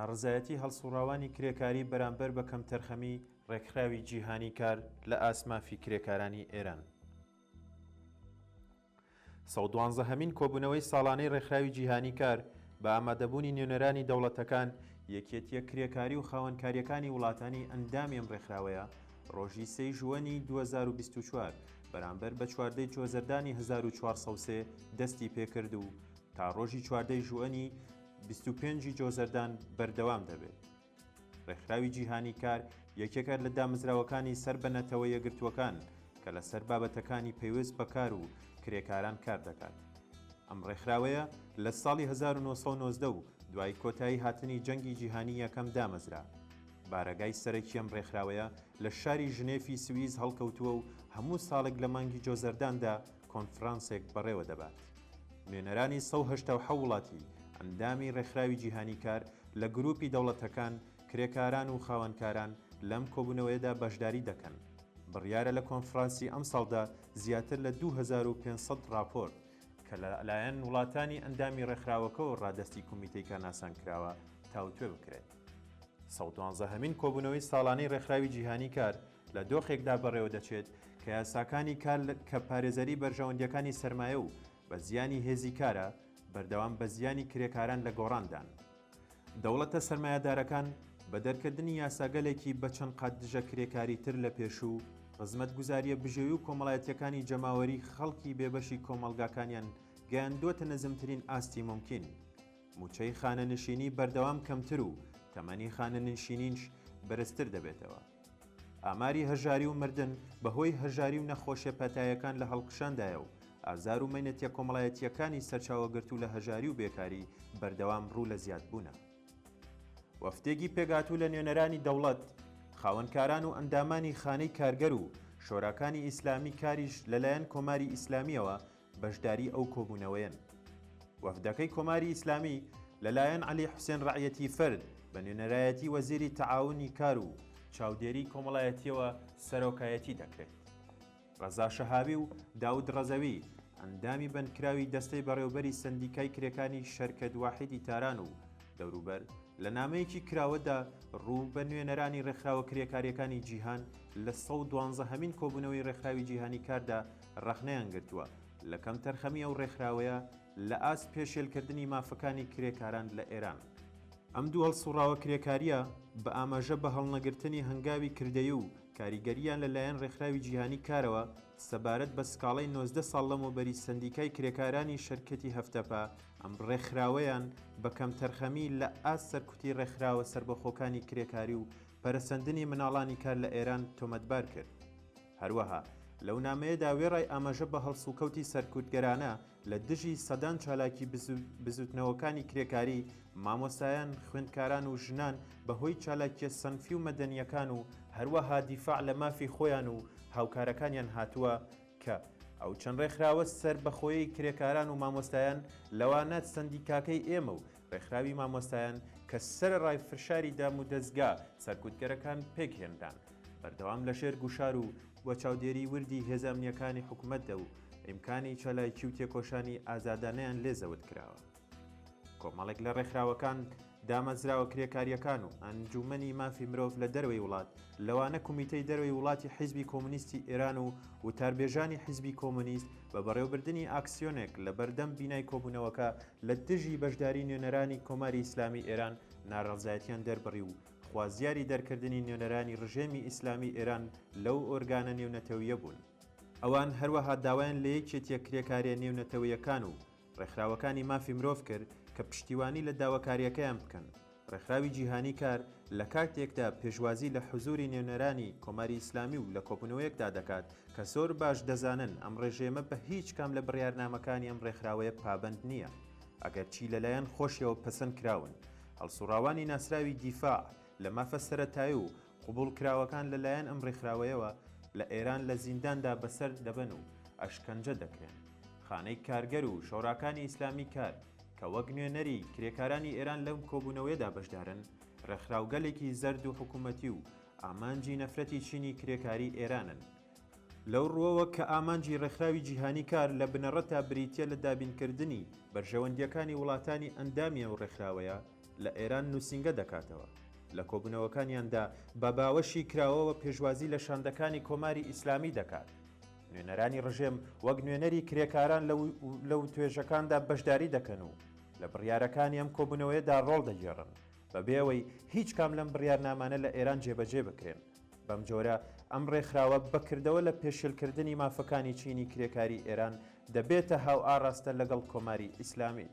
ناڕزایەتی هەڵسوڕاوانی کرێکاری بەرامبەر بە کەمتەرخەمی ڕێکخراوی جیهانی کار لە ئاسمافی کرێکارانی ئێران. ١١٢هەمین کۆبوونەوەی ساڵانەی ڕێکخراوی جیهانی کار بە ئامادەبوونی نوێنەرانی دەوڵەتەکان، یەکێتیە کرێکاری و خاوەنکاریەکانی وڵاتانی ئەندامی ئەم ڕێکخراوەیە ڕۆژی 3 ژوەنی 2024 بەرامبەر بە 14 جۆزەردانی 1403 دەستی پێکرد و تا ڕۆژی 14 ژوئەنی 25 جۆزەردان بەردەوام دەبێت. ڕێکخراوی جیهانی کار یەکێکە لە دامەزراوەکانی سەر بە نەتەوە یەکگرتووەکان کە لەسەر بابەتەکانی پەیوەست بە کار و کرێکاران کار دەکات. ئەم ڕێکخراوەیە لە ساڵی 1990 و دوای کۆتایی هاتنی جەنگی جیهانی یەکەم دامەزرا. بارەگای سەرەکی ئەم ڕێکخراوەیە لە شاری ژنێفی سویز هەڵکەوتووە و هەموو ساڵێک لە مانگی جۆزەرداندا کۆنفرانسێک بەڕێوە دەبات. نوێنەرانی 187 وڵاتی ئەندامی ڕێکخراوی جیهانی کار لە گروپی دەوڵەتەکان، کرێکاران و خاوەنکاران لەم کۆبوونەوەیەدا بەشداری دەکەن. بڕیارە لە کۆنفرانسی ئەم ساڵدا زیاتر لە 2500 راپۆرت کە لەلایەن وڵاتانی ئەندامی ڕێکخراوەکەەوە ڕادەستی کۆمیتەی کارناسان کراوە تاوتوێ بکرێت. ١١هەمین کۆبوونەوەی ساڵانەی ڕێکخراوی جیهانی کار لە دۆخێکدا بەڕێوە دەچێت کە یاساکانی کار کە پارێزەری بەرژەوەندیەکانی سەرمایە و بە زیانی هێزی کارە بەردەوام بە زیانی کرێکاران لە گۆڕاندان. دەوڵەتە سەرمایەدارەکان بە دەرکردنی یاساگەلێکی بە چەند قات دژە کرێکاری تر لە پێشوو خزمەتگوزاریە بژێوی و کۆمەڵایەتیەکانی جەماوەری خەڵکی بێبەشی کۆمەڵگاکانیان گەیاندووەتە نەزمترین ئاستی ممکن. موچەی خانەنشینی بەردەوام کەمتر و تەمەنی خانەنشینیش بەرزتر دەبێتەوە. ئاماری هەژاری و مردن بەهۆی هەژاری و نەخۆشیە پەتایەکان لە هەڵکشاندایە و ئازار و مەینەتیە کۆمەڵایەتیەکانی سەرچاوەگرتوو لە هەژاری و بێکاری بەردەوام ڕوو لە زیادبوونە. وەفتێکی پێگاتوو لە نوێنەرانی دەوڵەت، خاوەنکاران و ئەندامانی خانەی کارگەر و شۆراکانی ئیسلامی کاریش لەلایەن کۆماری ئیسلامیەوە بەشداری ئەو کۆبوونەوەیەن. وەفدەکەی کۆماری ئیسلامی لەلایەن عەلی حوسێن ڕەعیەتی فەرد بە نوێنەرایەتی وەزیری تەعاونی کار و چاودێری کۆمەڵایەتیەوە سەرۆکایەتی دەکرێت. ڕەزا شەهابی و داود ڕەزەوی ئەندامی بەندکراوی دەستەی بەڕێوەبەری سەندیکای کرێکانی شەرکەت واحیدی تاران و دەوروبەر لە نامەیەکی کراوەدا ڕوو بە نوێنەرانی ڕێکخراوە کرێکاریەکانی جیهان لە 112هەمین کۆبوونەوەی ڕێکخراوی جیهانی کاردا ڕەخنەیان گرتووە لە کەم تەرخەمی ئەو ڕێکخراوەیە لە ئاست پێشێلکردنی مافەکانی کرێکاران لە ئێران. ئەم دوو هەڵسوڕاوە کرێکاریە بە ئاماژە بە هەڵنەگرتنی هەنگاوی کردەیی و کاریگەریان لەلایەن ڕێکخراوی جیهانی کارەوە سەبارەت بە سکاڵەی 19 ساڵ لەمەوبەری سەندیکای کرێکارانی شەرکەتی هەفتەپا. ئەم ڕێکخراوەیان بە کەمتەرخەمی لە ئاست سەرکوتی ڕێکخراوە سربەخۆکانی کرێکاری و پەرەسەندنی مناڵانی کار لە ئێران تۆمەتبار کرد. هەروەها لەو نامەیەدا وێڕای ئاماژە بە هەڵسوکەوتی سەرکوتگەرانە لە دژی سەدان چالاکی بزوتنەوەکانی کرێکاری، مامۆستایان، خوێندکاران و ژنان بەهۆی چالاکیە سەنفی و مەدەنیەکان و هەروەها دیفاع لە مافی خۆیان و هاوکارەکانیان هاتووە کە ئەو چەند ڕێکخراوە سەر بەخۆیی کرێکاران و مامۆستایان لەوانە سەندیکاکەی ئێمە و ڕێکخراوی مامۆستایان کە سەرڕای فرشاری دام و دەستگا سەرکوتگەرەکان پێکهێنران بەردەوام لە شێر گوشار و وە چاودێری وردی هێزە ئەمنیەکانی حکوومەتدا و ئیمکانی چالایکی و تێکۆشانی ئازادانەیان لێزەوت کراوە. کۆمەڵێک لە ڕێکخراوەکان دامەزراوە کرێکاریەکان و ئەنجومەنی مافی مرۆڤ لە دەروەی وڵات، لەوانە کۆمیتەی دەروەی وڵاتی حیزبی کۆمونیستی ئێران و وتاربێژانی حیزبی کۆمونیست بە بەڕێوەبردننی ئاکسیۆنێک لە بەردەم بینای کۆبوونەوەکە لە دژی بەشداری نوێنەرانی کۆماری ئیسلامی ئێران ناڕەزایەتیان دەربڕی و خوازیاری دەرکردنی نوێنەرانی ڕژێمی ئیسلامی ئێران لەو ئۆرگانە نێونەتەویە بوون. ئەوان هەروەها داوایان لە یەکێتیە کرێکاریە نێونەتەویەکان و ڕێکخراوەکانی مافی مرۆڤ کرد کە پشتیوانی لە داواکاریەکەیان بکەن. ڕێکخراوی جیهانی کار لە کاتێکدا پێشوازی لە حوزوری نێونەرانی کۆماری ئیسلامی و لە کۆبوونەوەیەکدا دەکات کە زۆر باش دەزانن ئەم ڕێژێمە بە هیچ کام لە بڕیارنامەکانی ئەم ڕێکخراوەیە پابەند نییە، ئەگەر چی لەلایەن خۆشیەوە پەسەند کراون. هەڵسوڕاوانی ناسراوی دیفاع لە مافە سەرەتایی و قوبوڵ کراوەکان لەلایەن ئەم ڕێکخراوەیەوە لە ئێران لە زینداندا بەسەر دەبن و ئەشکەنجە دەکرێن. خانەی کارگەر و شۆراکانی ئیسلامی کار کە وەک نوێنەری کرێکارانی ئێران لەم کۆبوونەوەیەدا بەشدارن، ڕێکخراوگەلێکی زەرد و حکوومەتی و ئامانجی نەفرەتی چینی کرێکاری ئێرانن. لەو ڕووەوە کە ئامانجی ڕێکخراوی جیهانی کار لە بنەڕەتە بریتیە لە دابینکردنی بەرژەوەندیەکانی وڵاتانی ئەندامیە و ڕێکخراوەیە، لە ئێران نووسینگە دەکاتەوە. لە کۆبوونەوەکانیاندا بە باوەشی کراوەوە پێشوازی لە شاندەکانی کۆماری ئیسلامی دەکات. نوێنەرانی ڕژێم وەک نوێنەری کرێکاران لەو توێژەکاندا بەشداری دەکەن و لە بڕیارەکانی ئەم کۆبوونەوەیەدا ڕۆڵ دەگێڕن بەبێەوەی هیچ کام لەم بڕیارنامانە لە ئێران جێبەجێ بکرێن. بەم جۆرە ئەم ڕێکخراوە بەکردەوە لە پێشێلکردنی مافەکانی چینی کرێکاری ئێران دەبێتە هاو ئاڕاستە لەگەڵ کۆماری ئیسلامی.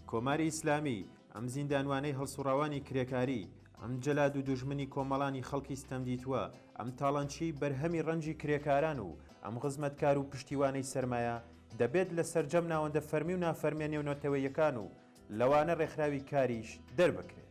کۆماری ئیسلامی ئەم زیندانوانەی هەڵسوڕاوانی کرێکاری، ئەم جەلاد و دوژمنی کۆمەڵانی خەڵکی ستەمدیتووە، ئەم تاڵەنچی بەرهەمی ڕەنجی کرێکاران و ئەم خزمەتکار و پشتیوانەی سەرمایە دەبێت لە سەرجەم ناوەندە فەرمی و نافەرمێنێ و نۆتەوەیەکان و لەوانە ڕێکخراوی کاریش دەربکرێت.